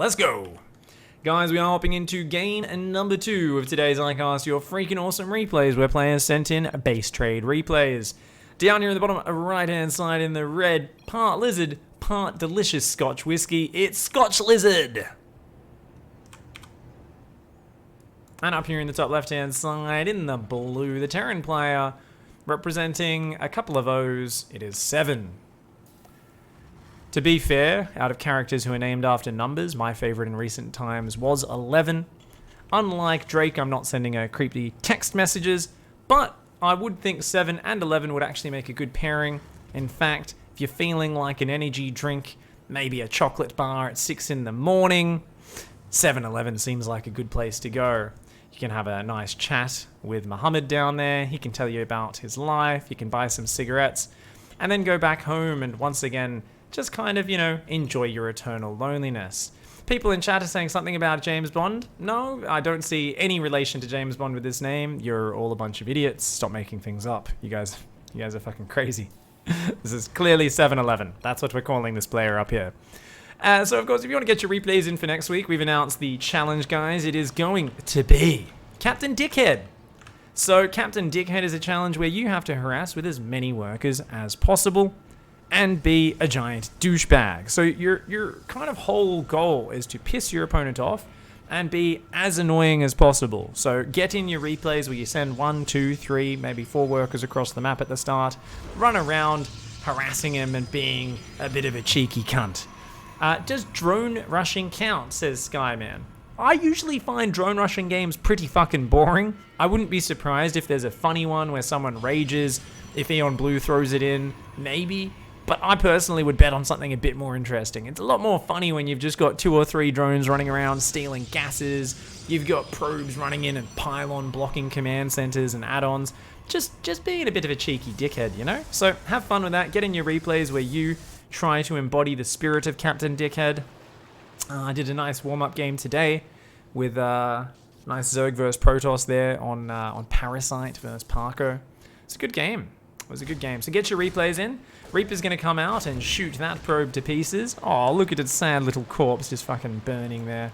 Let's go. Guys, we are hopping into game number 2 of today's iCast, your freaking awesome replays where players sent in base trade replays. Down here in the bottom right-hand side in the red, part lizard, part delicious Scotch whiskey, it's Scotch Lizard. And up here in the top left-hand side in the blue, the Terran player, representing a couple of O's, it is 7. To be fair, out of characters who are named after numbers, my favorite in recent times was 11. Unlike Drake, I'm not sending creepy text messages, but I would think 7 and 11 would actually make a good pairing. In fact, if you're feeling like an energy drink, maybe a chocolate bar at 6 in the morning, 7-Eleven seems like a good place to go. You can have a nice chat with Muhammad down there. He can tell you about his life. You can buy some cigarettes and then go back home and once again, just kind of, enjoy your eternal loneliness. People in chat are saying something about James Bond. No, I don't see any relation to James Bond with this name. You're all a bunch of idiots. Stop making things up. You guys are fucking crazy. This is clearly 7-Eleven. That's what we're calling this player up here. So, of course, if you want to get your replays in for next week, we've announced the challenge, guys. It is going to be Captain Dickhead. So, Captain Dickhead is a challenge where you have to harass with as many workers as possible and be a giant douchebag. So your kind of whole goal is to piss your opponent off and be as annoying as possible. So get in your replays where you send 1, 2, 3, maybe 4 workers across the map at the start, run around harassing him and being a bit of a cheeky cunt. Does drone rushing count, says Skyman. I usually find drone rushing games pretty fucking boring. I wouldn't be surprised if there's a funny one where someone rages, if Eon Blue throws it in, maybe. But I personally would bet on something a bit more interesting. It's a lot more funny when you've just got 2 or 3 drones running around stealing gases. You've got probes running in and pylon blocking command centers and add-ons. Just being a bit of a cheeky dickhead, So have fun with that. Get in your replays where you try to embody the spirit of Captain Dickhead. I did a nice warm-up game today with nice Zerg versus Protoss there on Parasite versus Parko. It's a good game. It was a good game. So get your replays in. Reaper's going to come out and shoot that probe to pieces. Oh, look at its sad little corpse just fucking burning there.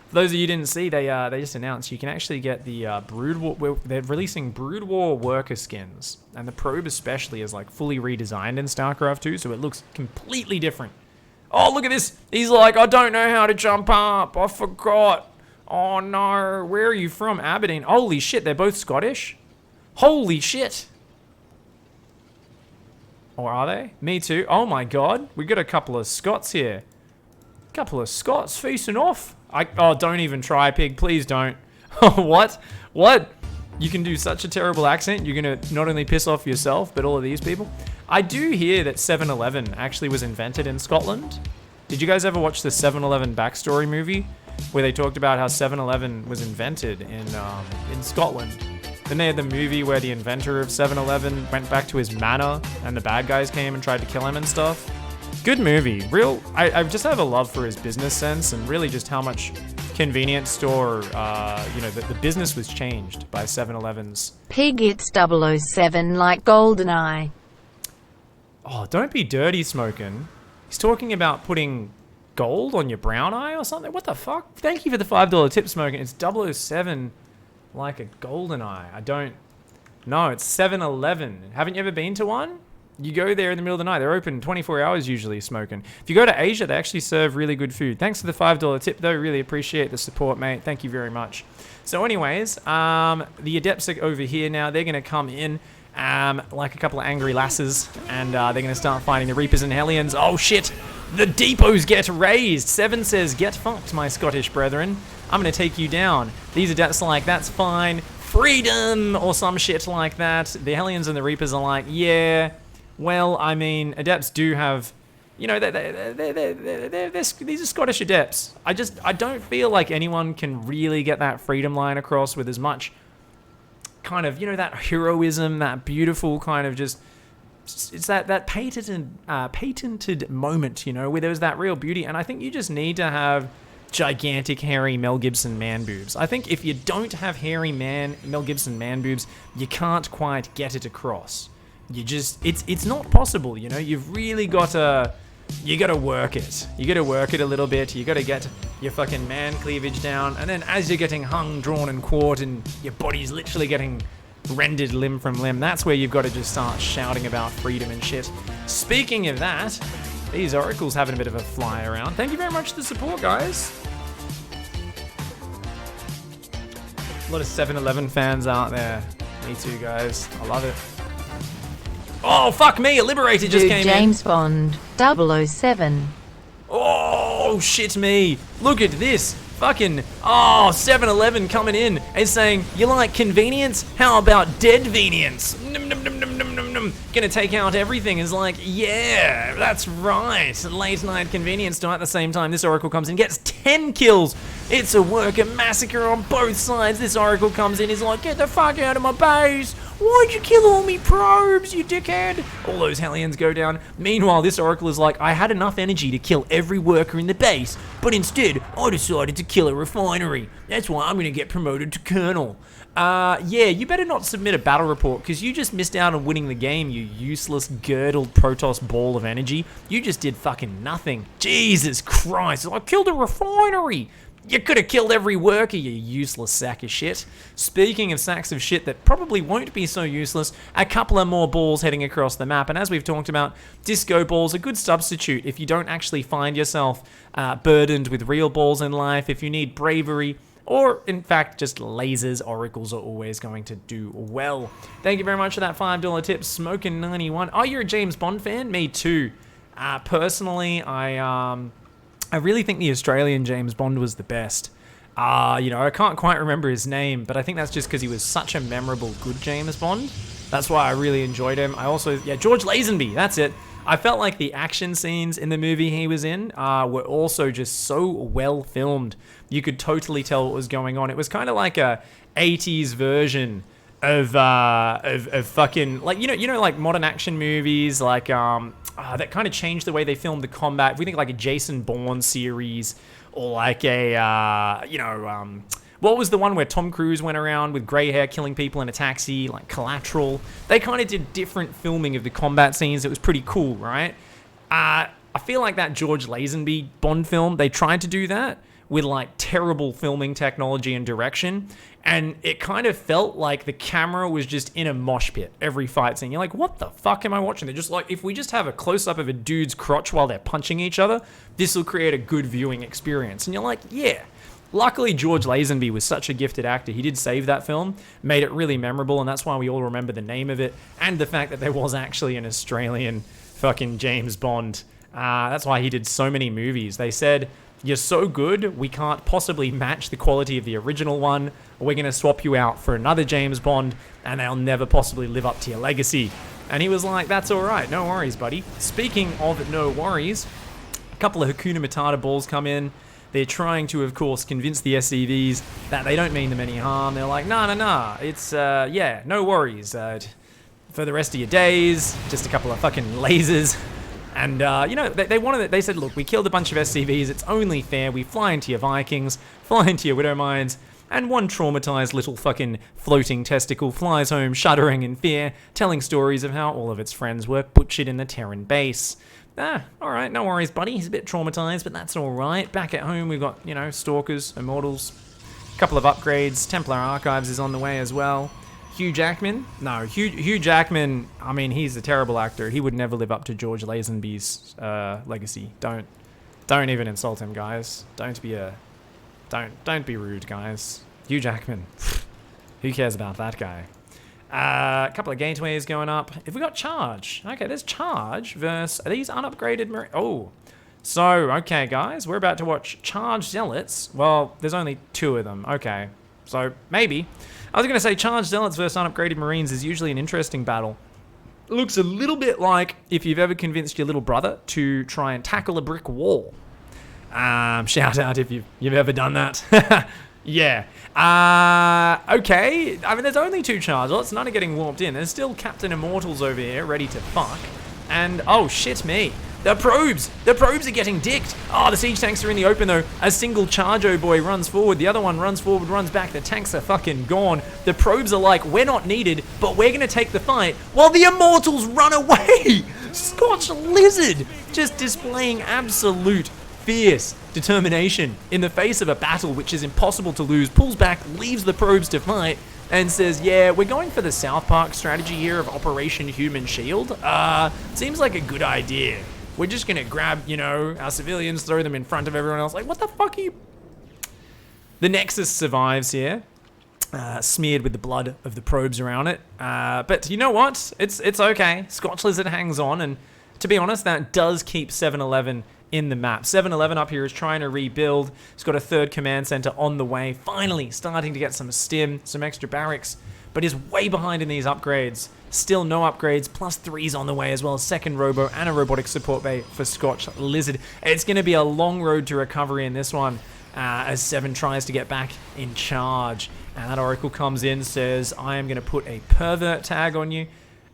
For those of you who didn't see, they just announced you can actually get the Brood War. They're releasing Brood War worker skins, and the probe especially is like fully redesigned in StarCraft 2, so it looks completely different. Oh, look at this. He's like, I don't know how to jump up. I forgot. Oh no, where are you from? Aberdeen. Holy shit, they're both Scottish? Holy shit. Or are they? Me too. Oh my god. We got a couple of Scots here. Couple of Scots feasting off. Oh, don't even try, pig. Please don't. What? What? You can do such a terrible accent. You're going to not only piss off yourself, but all of these people. I do hear that 7-Eleven actually was invented in Scotland. Did you guys ever watch the 7-Eleven backstory movie? Where they talked about how 7-Eleven was invented in Scotland. Then they had the movie where the inventor of 7-Eleven went back to his manor and the bad guys came and tried to kill him and stuff. Good movie. I just have a love for his business sense and really just how much convenience store, the business was changed by 7-Eleven's. Pig, it's 007 like GoldenEye. Oh, don't be dirty smoking. He's talking about putting gold on your brown eye or something. What the fuck? Thank you for the $5 tip, smoking. It's 007. Like a golden eye. I don't... No, it's 7-Eleven. Haven't you ever been to one? You go there in the middle of the night. They're open 24 hours usually, smoking. If you go to Asia, they actually serve really good food. Thanks for the $5 tip, though. Really appreciate the support, mate. Thank you very much. So anyways, the Adepts are over here now. They're going to come in like a couple of angry lasses, and they're going to start fighting the Reapers and Hellions. Oh, shit! The depots get raised! 7 says, get fucked, my Scottish brethren. I'm going to take you down. These Adepts are like, that's fine. Freedom! Or some shit like that. The Hellions and the Reapers are like, yeah. Well, I mean, Adepts do have... these are Scottish Adepts. I don't feel like anyone can really get that freedom line across with as much kind of, that heroism, that beautiful kind of just... It's that patented moment, where there was that real beauty. And I think you just need to have gigantic, hairy Mel Gibson man boobs. I think if you don't have hairy Mel Gibson man boobs, you can't quite get it across. It's not possible, You've really got to you gotta work it. You gotta work it a little bit. You gotta get your fucking man cleavage down. And then as you're getting hung, drawn, and quartered, and your body's literally getting rendered limb from limb, that's where you've got to just start shouting about freedom and shit. Speaking of that, these oracles having a bit of a fly around. Thank you very much for the support, guys. A lot of 7-Eleven fans out there. Me too, guys. I love it. Oh, fuck me. A Liberator just came James Bond, 007. Oh, shit me. Look at this. Fucking, oh, 7-Eleven coming in and saying, you like convenience? How about deadvenience? Num, num, num, num, num, num, num. Gonna take out everything. Is like, yeah, that's right. Late night convenience store at the same time. This Oracle comes in, gets 10 kills. It's a worker massacre on both sides. This Oracle comes in, is like, get the fuck out of my base. Why'd you kill all me probes, you dickhead? All those Hellions go down. Meanwhile, this Oracle is like, I had enough energy to kill every worker in the base, but instead, I decided to kill a refinery. That's why I'm gonna get promoted to Colonel. Yeah, you better not submit a battle report, because you just missed out on winning the game, you useless, girdled Protoss ball of energy. You just did fucking nothing. Jesus Christ, I killed a refinery! You could have killed every worker, you useless sack of shit. Speaking of sacks of shit that probably won't be so useless, a couple of more balls heading across the map. And as we've talked about, disco balls, a good substitute if you don't actually find yourself burdened with real balls in life, if you need bravery, or in fact just lasers. Oracles are always going to do well. Thank you very much for that $5 tip, Smokin91. Oh, you're a James Bond fan? Me too. Personally, I really think the Australian James Bond was the best. You know, I can't quite remember his name, but I think that's just because he was such a memorable, good James Bond. That's why I really enjoyed him. I also, yeah, George Lazenby, that's it. I felt like the action scenes in the movie he was in were also just so well filmed. You could totally tell what was going on. It was kind of like a 80s version of fucking, like, you know, like modern action movies, like, that kind of changed the way they filmed the combat. If we think like a Jason Bourne series, or like a, what was the one where Tom Cruise went around with grey hair killing people in a taxi, like Collateral? They kind of did different filming of the combat scenes. It was pretty cool, right? I feel like that George Lazenby Bond film, they tried to do that with like terrible filming technology and direction, and it kind of felt like the camera was just in a mosh pit every fight scene. You're like, what the fuck am I watching? They're just like, if we just have a close-up of a dude's crotch while they're punching each other, this will create a good viewing experience. And you're like, yeah. Luckily, George Lazenby was such a gifted actor. He did save that film, made it really memorable, and that's why we all remember the name of it, and the fact that there was actually an Australian fucking James Bond. That's why he did so many movies. They said, you're so good, we can't possibly match the quality of the original one. We're going to swap you out for another James Bond, and they'll never possibly live up to your legacy. And he was like, that's all right, no worries, buddy. Speaking of no worries, a couple of Hakuna Matata balls come in. They're trying to, of course, convince the SCVs that they don't mean them any harm. They're like, nah, it's, yeah, no worries. For the rest of your days, just a couple of fucking lasers. And, they wanted it. They said, look, we killed a bunch of SCVs. It's only fair. We fly into your Vikings, fly into your Widowmines, and one traumatized little fucking floating testicle flies home shuddering in fear, telling stories of how all of its friends were butchered in the Terran base. Alright, no worries, buddy. He's a bit traumatized, but that's alright. Back at home, we've got, Stalkers, Immortals, a couple of upgrades. Templar Archives is on the way as well. Hugh Jackman? No, Hugh Jackman, I mean, he's a terrible actor. He would never live up to George Lazenby's legacy. Don't even insult him, guys. Don't be rude, guys. Hugh Jackman. Who cares about that guy? A couple of gateways going up. If we got Charge. Okay, there's Charge versus, are these unupgraded oh. So, okay, guys, we're about to watch Charge Zealots. Well, there's only 2 of them. Okay, so maybe. I was going to say Charge Zealots versus unupgraded Marines is usually an interesting battle. It looks a little bit like if you've ever convinced your little brother to try and tackle a brick wall. Shout out if you've ever done that. Yeah. Okay. I mean, there's only 2 Charge Zealots. None are getting warped in. There's still Captain Immortals over here ready to fuck. And, oh, shit me. The probes are getting dicked. Oh, the siege tanks are in the open though. A single Chargo boy runs forward. The other one runs forward, runs back. The tanks are fucking gone. The probes are like, we're not needed, but we're going to take the fight while the Immortals run away. Scotch Lizard just displaying absolute fierce determination in the face of a battle which is impossible to lose, pulls back, leaves the probes to fight, and says, yeah, we're going for the South Park strategy here of Operation Human Shield. Seems like a good idea. We're just gonna grab, you know, our civilians, throw them in front of everyone else. Like, what the fuck are you... The Nexus survives here, smeared with the blood of the probes around it. But you know what? It's okay. Scotch Lizard hangs on, and to be honest, that does keep 7-Eleven in the map. 7-Eleven up here is trying to rebuild. He's got a third command center on the way. Finally starting to get some stim, some extra barracks, but is way behind in these upgrades. Still no upgrades, plus 3s on the way as well. Second robo and a robotic support bay for Scotch Lizard. It's going to be a long road to recovery in this one as 7 tries to get back in charge. And that Oracle comes in, says, I am going to put a pervert tag on you.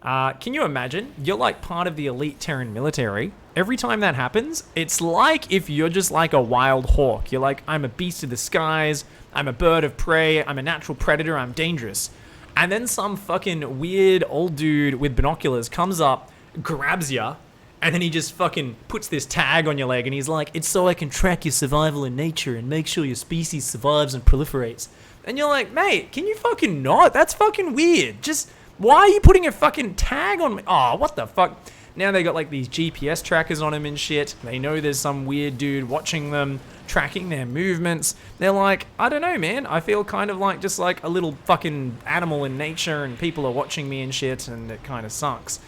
Can you imagine? You're like part of the elite Terran military. Every time that happens, it's like if you're just like a wild hawk. You're like, I'm a beast of the skies, I'm a bird of prey, I'm a natural predator, I'm dangerous. And then some fucking weird old dude with binoculars comes up, grabs ya, and then he just fucking puts this tag on your leg and he's like, it's so I can track your survival in nature and make sure your species survives and proliferates. And you're like, mate, can you fucking not? That's fucking weird. Just, why are you putting a fucking tag on me? Oh, what the fuck? Now they got like these GPS trackers on him and shit. They know there's some weird dude watching them, tracking their movements. They're like, I don't know, man. I feel kind of like just like a little fucking animal in nature and people are watching me and shit and it kind of sucks.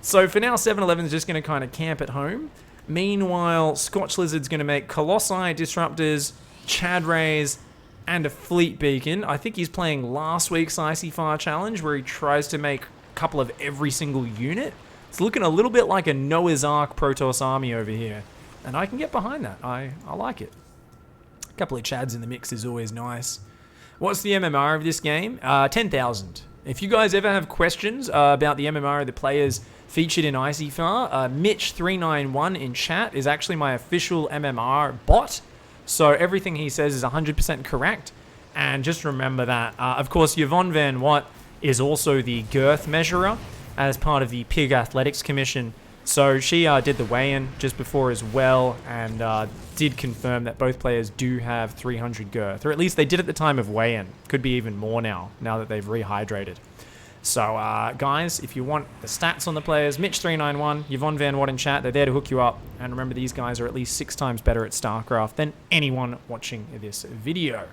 So for now, 7-Eleven's just going to kind of camp at home. Meanwhile, Scotch Lizard's going to make Colossi, Disruptors, Chad Rays, and a Fleet Beacon. I think he's playing last week's ICYFAR challenge where he tries to make a couple of every single unit. It's looking a little bit like a Noah's Ark Protoss army over here. And I can get behind that. I like it. A couple of Chads in the mix is always nice. What's the MMR of this game? 10,000. If you guys ever have questions about the MMR of the players featured in ICYFAR, Mitch391 in chat is actually my official MMR bot. So everything he says is 100% correct. And just remember that. Of course, Yvonne Van Watt is also the girth measurer as part of the Pig Athletics Commission. So she did the weigh-in just before as well and did confirm that both players do have 300 girth. Or at least they did at the time of weigh-in. Could be even more now that they've rehydrated. So guys, if you want the stats on the players, Mitch391, Yvonne Van Watt in chat, they're there to hook you up. And remember, these guys are at least 6 times better at StarCraft than anyone watching this video.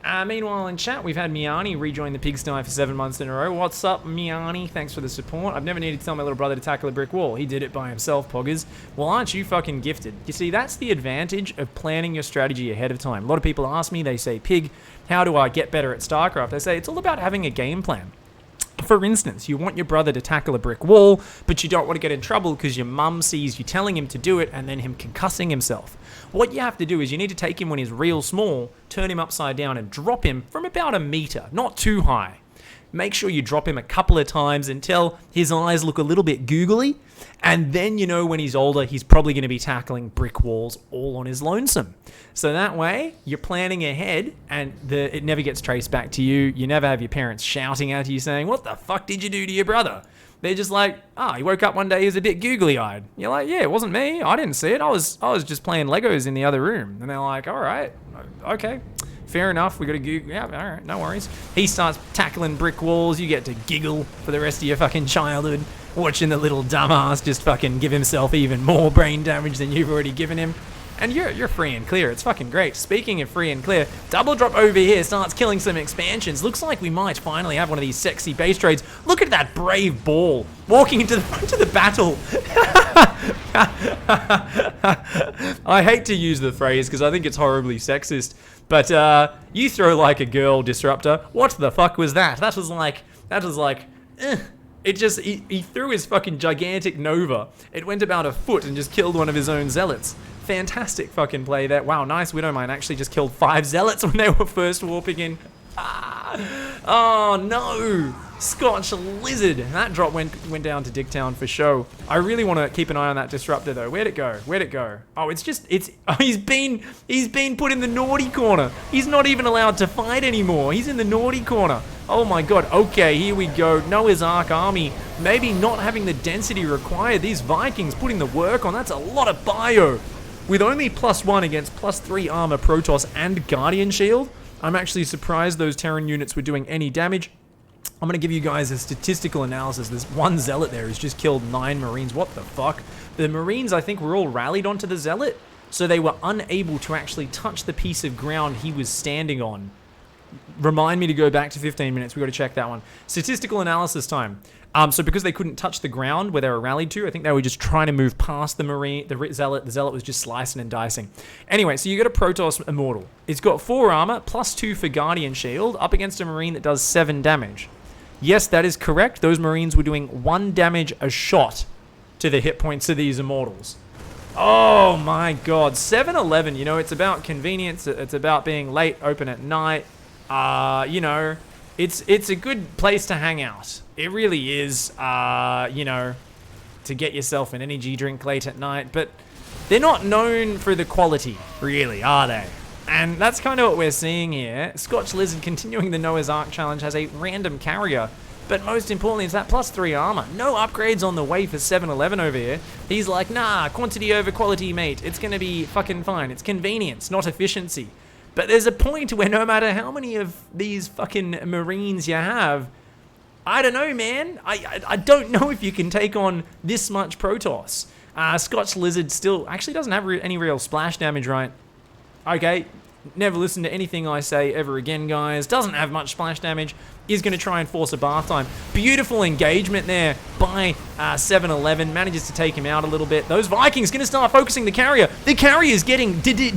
Meanwhile, in chat, we've had Miani rejoin the pigsty for 7 months in a row. What's up, Miani? Thanks for the support. I've never needed to tell my little brother to tackle a brick wall. He did it by himself, poggers. Well, aren't you fucking gifted? You see, that's the advantage of planning your strategy ahead of time. A lot of people ask me, they say, Pig, how do I get better at StarCraft? I say, it's all about having a game plan. For instance, you want your brother to tackle a brick wall, but you don't want to get in trouble because your mum sees you telling him to do it and then him concussing himself. What you have to do is you need to take him when he's real small, turn him upside down and drop him from about 1 meter, not too high. Make sure you drop him a couple of times until his eyes look a little bit googly, and then you know when he's older, he's probably going to be tackling brick walls all on his lonesome. So that way, you're planning ahead, and it never gets traced back to you. You never have your parents shouting at you saying, what the fuck did you do to your brother? They're just like, he woke up one day, he was a bit googly-eyed. You're like, yeah, it wasn't me. I didn't see it. I was just playing Legos in the other room. And they're like, all right, okay. Fair enough, we got to Google. Yeah, all right, no worries. He starts tackling brick walls. You get to giggle for the rest of your fucking childhood, watching the little dumbass just fucking give himself even more brain damage than you've already given him. And you're free and clear. It's fucking great. Speaking of free and clear, Double Drop over here starts killing some expansions. Looks like we might finally have one of these sexy base trades. Look at that brave ball walking into the front of the battle. I hate to use the phrase because I think it's horribly sexist. But you throw like a girl, Disruptor. What the fuck was that? That was like, It just, he threw his fucking gigantic Nova. It went about 1 foot and just killed one of his own zealots. Fantastic fucking play there. Wow, nice. Widowmine actually just killed 5 zealots when they were first warping in. Oh no! Scotch Lizard. That drop went down to Dicktown for show. I really want to keep an eye on that disruptor though. Where'd it go? Where'd it go? Oh, he's been put in the naughty corner. He's not even allowed to fight anymore. He's in the naughty corner. Oh my god. Okay, here we go. Noah's Ark army maybe not having the density required. These Vikings putting the work on. That's a lot of bio. With only +1 against +3 armor, Protoss, and Guardian Shield, I'm actually surprised those Terran units were doing any damage. I'm going to give you guys a statistical analysis. There's one Zealot there who's just killed 9 Marines. What the fuck? The Marines, I think, were all rallied onto the Zealot, so they were unable to actually touch the piece of ground he was standing on. Remind me to go back to 15 minutes. We got to check that one. Statistical analysis time. So because they couldn't touch the ground where they were rallied to, I think they were just trying to move past the Marine, the Zealot. The Zealot was just slicing and dicing. Anyway, so you got a Protoss Immortal. It's got 4 armor, +2 for Guardian Shield, up against a Marine that does 7 damage. Yes, that is correct. Those Marines were doing 1 damage a shot to the hit points of these Immortals. Oh my god. 7-11, you know, it's about convenience. It's about being late, open at night. You know, it's a good place to hang out. It really is, you know, to get yourself an energy drink late at night. But they're not known for the quality, really, are they? And that's kind of what we're seeing here. Scotch Lizard continuing the Noah's Ark challenge has a random carrier. But most importantly, it's that +3 armor. No upgrades on the way for 7-11 over here. He's like, nah, quantity over quality, mate. It's going to be fucking fine. It's convenience, not efficiency. But there's a point where no matter how many of these fucking Marines you have, I don't know, man. I don't know if you can take on this much Protoss. Scotch Lizard still actually doesn't have any real splash damage, right? Okay, never listen to anything I say ever again, guys. Doesn't have much splash damage. Is going to try and force a bath time. Beautiful engagement there by 7-11. Manages to take him out a little bit. Those Vikings going to start focusing the carrier. The carrier is getting dicked.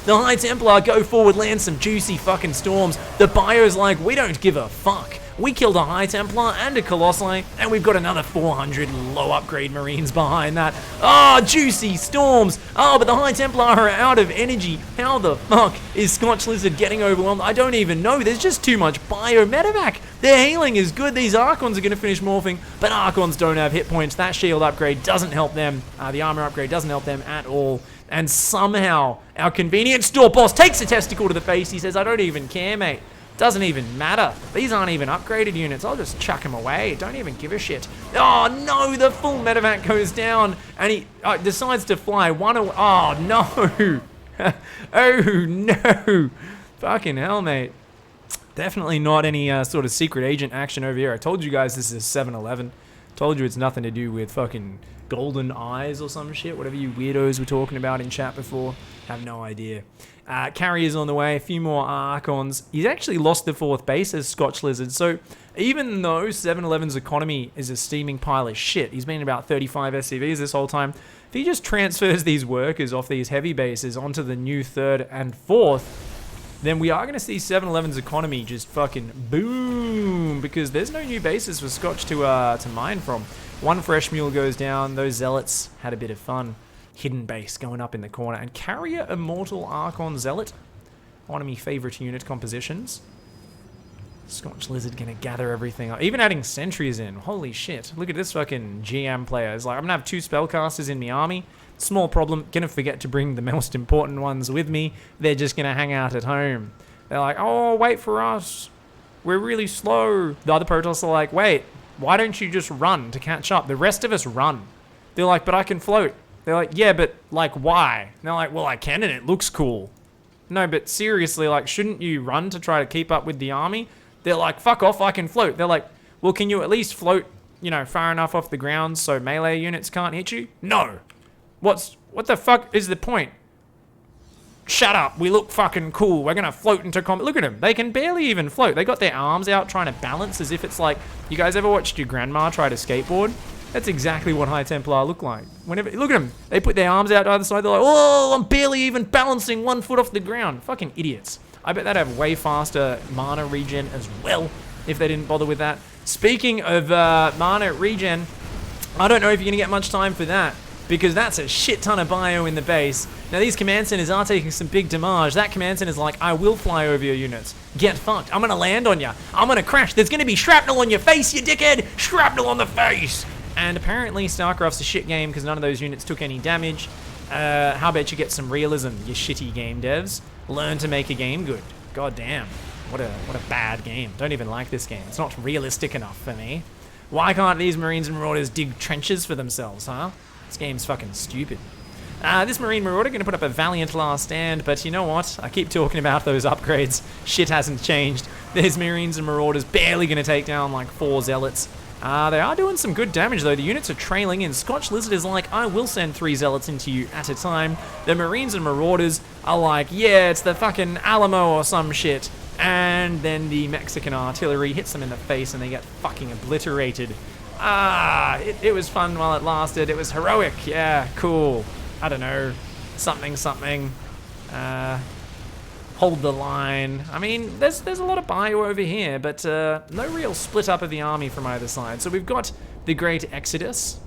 The High Templar go forward, land some juicy fucking storms. The bio's like, we don't give a fuck. We killed a High Templar and a Colossi, and we've got another 400 low upgrade Marines behind that. Oh, juicy storms. Oh, but the High Templar are out of energy. How the fuck is Scotch Lizard getting overwhelmed? I don't even know. There's just too much bio medevac. Their healing is good. These Archons are going to finish morphing, but Archons don't have hit points. That shield upgrade doesn't help them. The armor upgrade doesn't help them at all. And somehow, our convenient store boss takes a testicle to the face. He says, I don't even care, mate. Doesn't even matter. These aren't even upgraded units. I'll just chuck them away. Don't even give a shit. Oh no, the full medevac goes down and he decides to fly one away. Oh no. Oh no. Fucking hell, mate. Definitely not any sort of secret agent action over here. I told you guys this is 7-11. Told you it's nothing to do with fucking golden eyes or some shit. Whatever you weirdos were talking about in chat before. Have no idea. Carrier's on the way, a few more Archons. He's actually lost the 4th base as Scotch Lizard, so even though 7-11's economy is a steaming pile of shit, he's been about 35 SCVs this whole time, if he just transfers these workers off these heavy bases onto the new 3rd and 4th, then we are going to see 7-11's economy just fucking boom, because there's no new bases for Scotch to mine from. One fresh mule goes down, those Zealots had a bit of fun. Hidden base going up in the corner. And Carrier Immortal Archon Zealot. One of my favorite unit compositions. Scotch Lizard gonna gather everything up. Even adding sentries in. Holy shit. Look at this fucking GM player. It's like, I'm gonna have 2 spellcasters in my army. Small problem. Gonna forget to bring the most important ones with me. They're just gonna hang out at home. They're like, oh, wait for us. We're really slow. The other Protoss are like, wait, why don't you just run to catch up? The rest of us run. They're like, but I can float. They're like, yeah, but, like, why? And they're like, well, I can and it looks cool. No, but seriously, like, shouldn't you run to try to keep up with the army? They're like, fuck off, I can float. They're like, well, can you at least float, you know, far enough off the ground so melee units can't hit you? No. What the fuck is the point? Shut up, we look fucking cool. We're gonna float into combat. Look at them, they can barely even float. They got their arms out trying to balance as if it's like, you guys ever watched your grandma try to skateboard? That's exactly what High Templar look like. Whenever, look at them. They put their arms out to either side. They're like, oh, I'm barely even balancing 1 foot off the ground. Fucking idiots. I bet they'd have way faster mana regen as well if they didn't bother with that. Speaking of mana regen, I don't know if you're going to get much time for that because that's a shit ton of bio in the base. Now, these command centers are taking some big damage. That command center is like, I will fly over your units. Get fucked. I'm going to land on you. I'm going to crash. There's going to be shrapnel on your face, you dickhead. Shrapnel on the face. And apparently, StarCraft's a shit game because none of those units took any damage. How about you get some realism, you shitty game devs? Learn to make a game good. God damn. What a bad game. Don't even like this game. It's not realistic enough for me. Why can't these Marines and Marauders dig trenches for themselves, huh? This game's fucking stupid. This Marine Marauder going to put up a valiant last stand, but you know what? I keep talking about those upgrades. Shit hasn't changed. There's Marines and Marauders barely going to take down like 4 Zealots. They are doing some good damage though. The units are trailing in. Scotch Lizard is like, I will send 3 Zealots into you at a time. The Marines and Marauders are like, yeah, it's the fucking Alamo or some shit. And then the Mexican artillery hits them in the face and they get fucking obliterated. It was fun while it lasted. It was heroic. Yeah, cool. I don't know. Something. Hold the line. I mean, there's a lot of bio over here, but no real split up of the army from either side. So we've got the Great Exodus.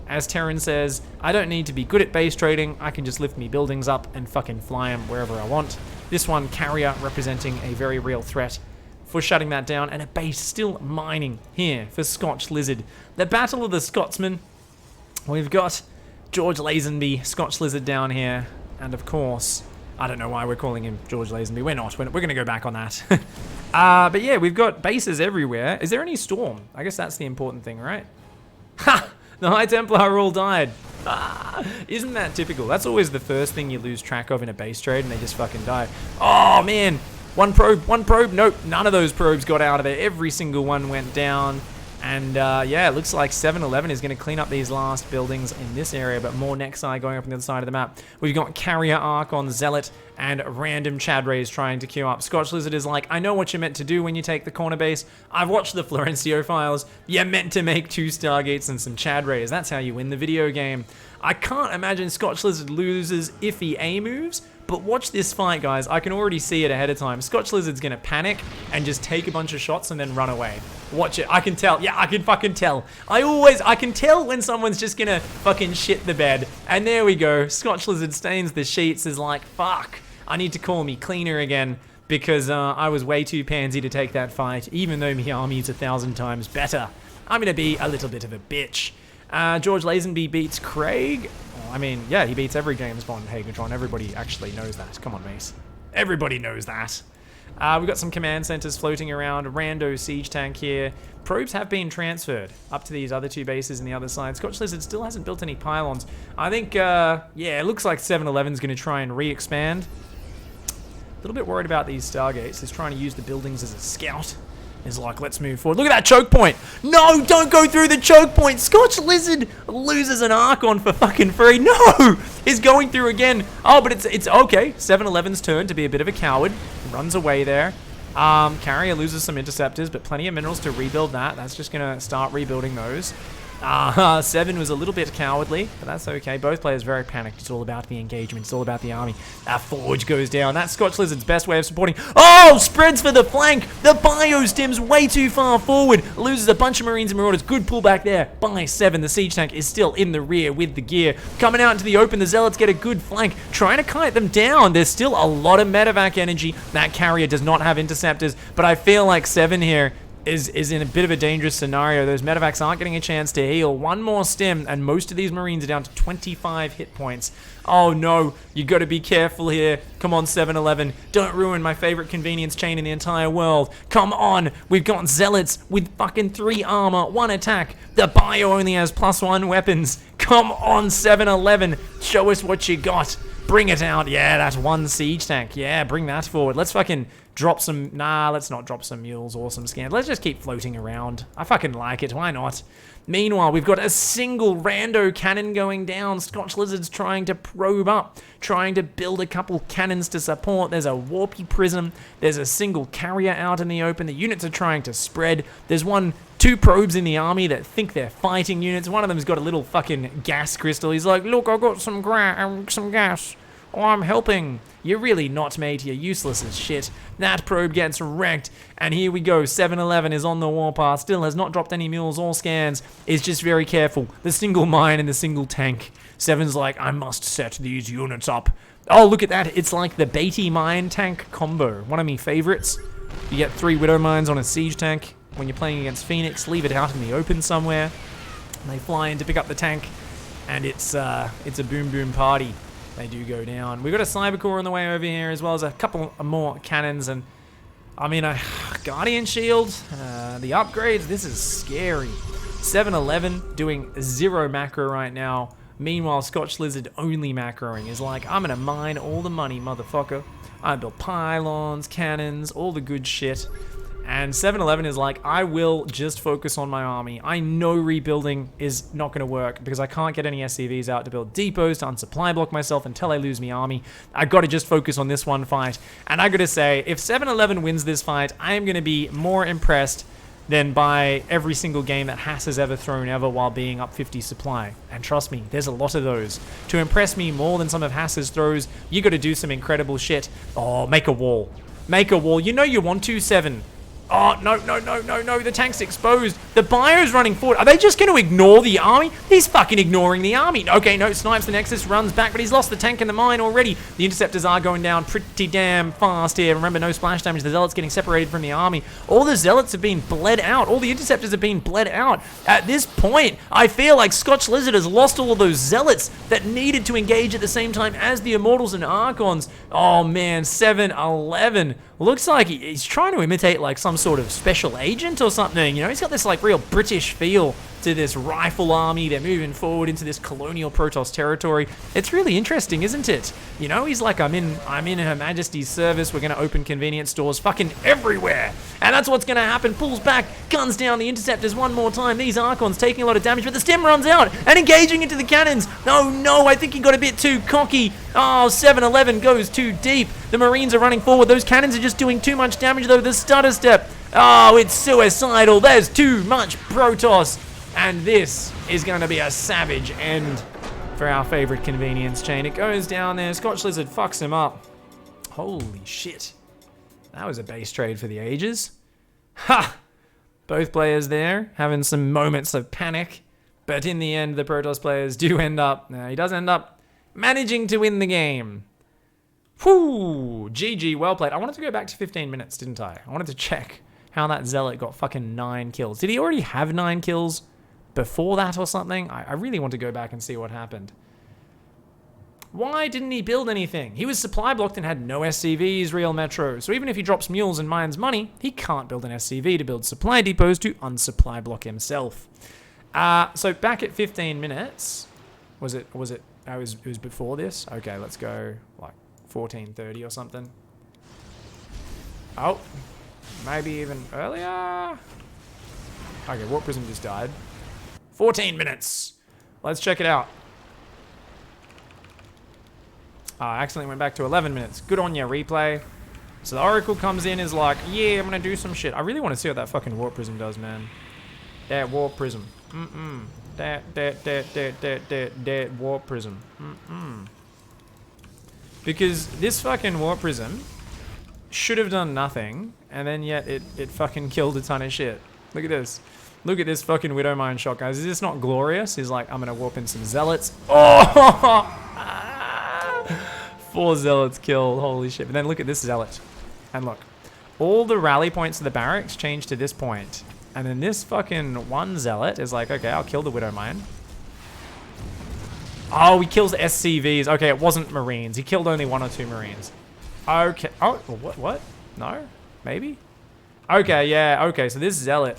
As Terran says, I don't need to be good at base trading. I can just lift me buildings up and fucking fly them wherever I want. This one, Carrier, representing a very real threat for shutting that down, and a base still mining here for Scotch Lizard. The Battle of the Scotsmen. We've got George Lazenby, Scotch Lizard down here, and of course, I don't know why we're calling him George Lazenby. We're not. We're going to go back on that. But yeah, we've got bases everywhere. Is there any storm? I guess that's the important thing, right? Ha! The High Templar all died. Isn't that typical? That's always the first thing you lose track of in a base trade, and they just fucking die. Oh, man. One probe. Nope, none of those probes got out of there. Every single one went down. And yeah, it looks like 7-11 is going to clean up these last buildings in this area, but more Nexi going up on the other side of the map. We've got Carrier Arc on Zealot and random Chad Rays trying to queue up. Scotch Lizard is like, I know what you're meant to do when you take the corner base. I've watched the Florencio files. You're meant to make 2 Stargates and some Chad Rays. That's how you win the video game. I can't imagine Scotch Lizard loses if he A moves, but watch this fight, guys. I can already see it ahead of time. Scotch Lizard's gonna panic and just take a bunch of shots and then run away. Watch it. I can tell. Yeah, I can fucking tell. I can tell when someone's just gonna fucking shit the bed. And there we go. Scotch Lizard stains the sheets, is like, fuck. I need to call me cleaner again because I was way too pansy to take that fight, even though my army's 1,000 times better. I'm gonna be a little bit of a bitch. George Lazenby beats Craig. I mean, yeah, he beats every James Bond Hagatron. Everybody actually knows that. Come on, mate. Everybody knows that. We've got some command centers floating around. Rando siege tank here. Probes have been transferred up to these other 2 bases on the other side. Scotch Lizard still hasn't built any pylons. I think, yeah, it looks like 7-11 is going to try and re-expand. A little bit worried about these Stargates. He's trying to use the buildings as a scout. He's like, let's move forward. Look at that choke point. No, don't go through the choke point. Scotch Lizard loses an Archon for fucking free. No, he's going through again. Oh, but it's okay. 7-11's turn to be a bit of a coward. He runs away there. Carrier loses some interceptors, but plenty of minerals to rebuild that. That's just going to start rebuilding those. 7 was a little bit cowardly, but that's okay. Both players very panicked. It's all about the engagement. It's all about the army. Forge goes down. That's Scotch Lizard's best way of supporting. Oh, spreads for the flank. The bio stem's way too far forward. Loses a bunch of Marines and Marauders. Good pullback there by 7. The siege tank is still in the rear with the gear. Coming out into the open, the Zealots get a good flank. Trying to kite them down. There's still a lot of medevac energy. That Carrier does not have interceptors, but I feel like 7 here is in a bit of a dangerous scenario. Those medevacs aren't getting a chance to heal. One more stem, and most of these Marines are down to 25 hit points. Oh no, you got to be careful here. Come on, 7-11. Don't ruin my favorite convenience chain in the entire world. Come on, we've got Zealots with fucking 3 armor, 1 attack. The bio only has +1 weapons. Come on, 7-11. Show us what you got. Bring it out. Yeah, that's 1 siege tank. Yeah, bring that forward. Let's fucking drop some... Nah, let's not drop some mules or some scans. Let's just keep floating around. I fucking like it. Why not? Meanwhile, we've got a single rando cannon going down. Scotch Lizard's trying to probe up, trying to build a couple cannons to support. There's a warpy prism. There's a single carrier out in the open. The units are trying to spread. There's 2 probes in the army that think they're fighting units. One of them's got a little fucking gas crystal. He's like, look, I got some gas. Oh, I'm helping. You're really not, mate. You're useless as shit. That probe gets wrecked. And here we go. 7-11 is on the warpath. Still has not dropped any mules or scans. Is just very careful. The single mine and the single tank. 7's like, I must set these units up. Oh, look at that. It's like the Beatty Mine tank combo. One of my favorites. You get 3 Widow Mines on a siege tank. When you're playing against Phoenix, leave it out in the open somewhere. And they fly in to pick up the tank. And it's a boom boom party. They do go down. We've got a Cyber Core on the way over here, as well as a couple more cannons. And, I mean, a Guardian Shield. The upgrades. This is scary. 7-11 doing 0 macro right now. Meanwhile, Scotch Lizard only macroing is like, I'm gonna mine all the money, motherfucker. I build pylons, cannons, all the good shit. And 7-11 is like, I will just focus on my army. I know rebuilding is not gonna work because I can't get any SCVs out to build depots to unsupply block myself until I lose my army. I gotta just focus on this one fight. And I gotta say, if 7-11 wins this fight, I am gonna be more impressed than by every single game that Haas has ever thrown ever while being up 50 supply. And trust me, there's a lot of those. To impress me more than some of Haas's throws, you gotta do some incredible shit. Oh, make a wall. Make a wall. You know you want to, 7. Oh, no, the tank's exposed. The bio's running forward. Are they just going to ignore the army? He's fucking ignoring the army. Okay, no, snipes the Nexus, runs back, but he's lost the tank and the mine already. The interceptors are going down pretty damn fast here. Remember, no splash damage. The Zealots getting separated from the army. All the Zealots have been bled out. All the interceptors have been bled out. At this point, I feel like Scotch Lizard has lost all of those Zealots that needed to engage at the same time as the Immortals and Archons. Oh, man, 7-11. Looks like he's trying to imitate like some sort of special agent or something. You know, he's got this like real British feel to this rifle army. They're moving forward into this colonial Protoss territory. It's really interesting, isn't it? You know, he's like, I'm in Her Majesty's service. We're going to open convenience stores fucking everywhere. And that's what's going to happen. Pulls back, guns down the interceptors one more time. These Archons taking a lot of damage, but the stem runs out and engaging into the cannons. Oh no, I think he got a bit too cocky. Oh, 7-11 goes too deep. The Marines are running forward. Those cannons are just doing too much damage though. The stutter step. Oh, it's suicidal. There's too much Protoss. And this is going to be a savage end for our favorite convenience chain. It goes down there. Scotch Lizard fucks him up. Holy shit. That was a base trade for the ages. Ha! Both players there having some moments of panic. But in the end, the Protoss players do end up... he does end up managing to win the game. Whew! GG, well played. I wanted to go back to 15 minutes, didn't I? I wanted to check how that Zealot got fucking 9 kills. Did he already have 9 kills before that or something? I really want to go back and see what happened. Why didn't he build anything? He was supply blocked and had no SCVs, Real Metro. So even if he drops mules and mines money, he can't build an SCV to build supply depots to unsupply block himself. So back at 15 minutes, it was before this? Okay, let's go like 14:30 or something. Oh, maybe even earlier. Okay, Warp Prism just died. 14 minutes. Let's check it out. I accidentally went back to 11 minutes. Good on ya, replay. So the Oracle comes in, is like, yeah, I'm gonna do some shit. I really want to see what that fucking Warp Prism does, man. That Warp Prism. That Warp Prism. Because this fucking Warp Prism should have done nothing, and then yet it fucking killed a ton of shit. Look at this. Look at this fucking Widow Mine shot, guys. Is this not glorious? He's like, I'm gonna warp in some Zealots. Oh! 4 Zealots killed. Holy shit. But then look at this Zealot. And look. All the rally points of the barracks change to this point. And then this fucking one Zealot is like, okay, I'll kill the Widow Mine. Oh, he kills SCVs. Okay, it wasn't Marines. He killed only 1 or 2 Marines. Okay. Oh, what? No? Maybe? Okay, yeah. Okay, so this Zealot.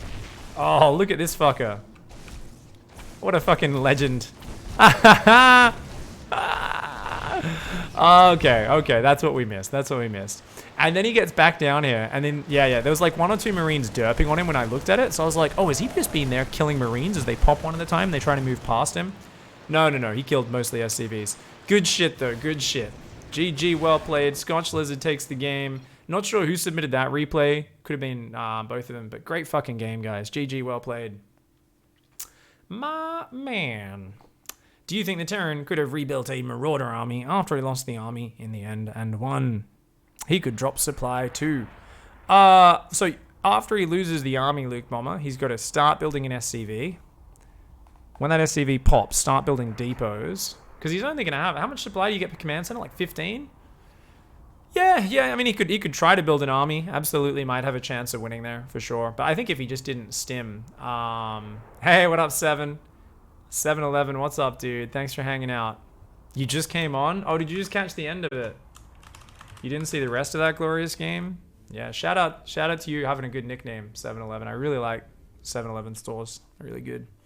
Oh, look at this fucker. What a fucking legend. Okay, that's what we missed. And then he gets back down here, and then, yeah, there was like 1 or 2 Marines derping on him when I looked at it, so I was like, oh, is he just been there killing Marines as they pop one at a time? They try to move past him? No, he killed mostly SCVs. Good shit, though, good shit. GG, well played. Scotch Lizard takes the game. Not sure who submitted that replay. Could have been both of them, but great fucking game, guys. GG, well played. My man. Do you think the Terran could have rebuilt a Marauder army after he lost the army in the end and won? He could drop supply too. So after he loses the army, Luke Bomber, he's got to start building an SCV. When that SCV pops, start building depots. Because he's only going to have... How much supply do you get per command center? Like 15? Yeah. I mean, he could try to build an army. Absolutely might have a chance of winning there, for sure. But I think if he just didn't stim... Hey, what up, 711, what's up, dude? Thanks for hanging out. You just came on? Oh, did you just catch the end of it? You didn't see the rest of that glorious game? Yeah, shout out to you having a good nickname, 711. I really like 711 stores. Really good.